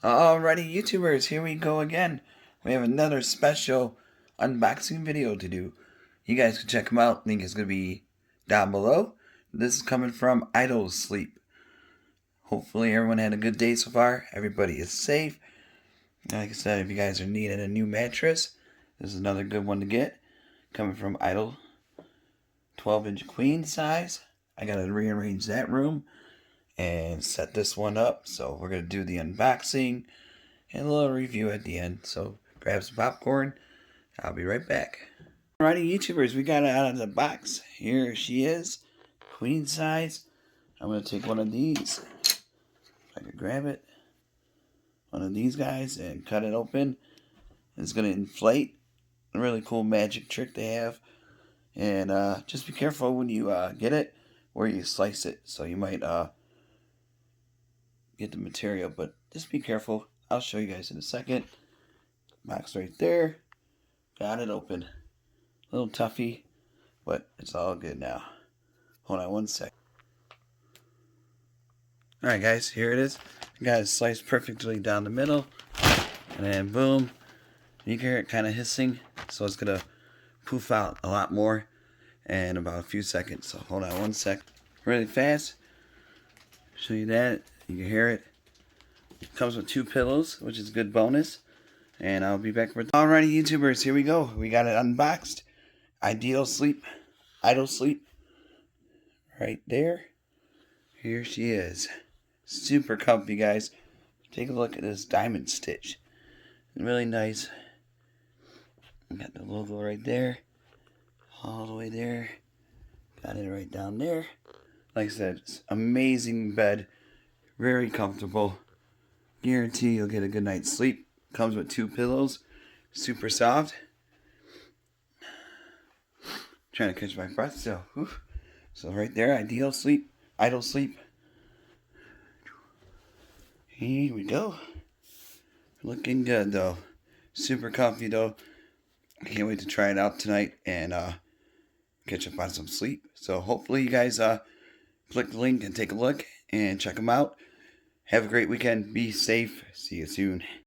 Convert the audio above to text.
Alrighty, YouTubers, here we go again. We have another special unboxing video to do. You guys can check them out. Link is going to be down below. This is coming from Idle Sleep. Hopefully everyone had a good day so far. Everybody is safe. Like I said, if you guys are needing a new mattress, this is another good one to get. Coming from Idle, 12-inch queen size. I got to rearrange that room and set this one up. So we're going to do the unboxing and a little review at the end. So grab some popcorn. I'll be right back. Alrighty, YouTubers, we got it out of the box. Here she is, queen size. I'm going to take one of these. If I could grab it. One of these guys and cut it open. It's going to inflate. A really cool magic trick they have. And just be careful when you get it where you slice it. So you might get the material, but just be careful. I'll show you guys in a second. Box right there. Got it open. A little toughy, but it's all good now. Hold on one sec. Alright guys, here it is. I got it sliced perfectly down the middle. And then boom. You can hear it kind of hissing. So it's going to poof out a lot more in about a few seconds. So hold on one sec. Really fast. Show you that. You can hear it. It comes with 2 pillows, which is a good bonus. And I'll be back for... Alrighty, YouTubers, here we go. We got it unboxed. Idle Sleep. Right there. Here she is. Super comfy, guys. Take a look at this diamond stitch. Really nice. Got the logo right there. All the way there. Got it right down there. Like I said, it's amazing bed. Very comfortable. Guarantee you'll get a good night's sleep. Comes with 2 pillows. Super soft. Trying to catch my breath still. So right there, Idle Sleep. Here we go. Looking good though. Super comfy though. I can't wait to try it out tonight and catch up on some sleep. So hopefully you guys click the link and take a look and check them out. Have a great weekend. Be safe. See you soon.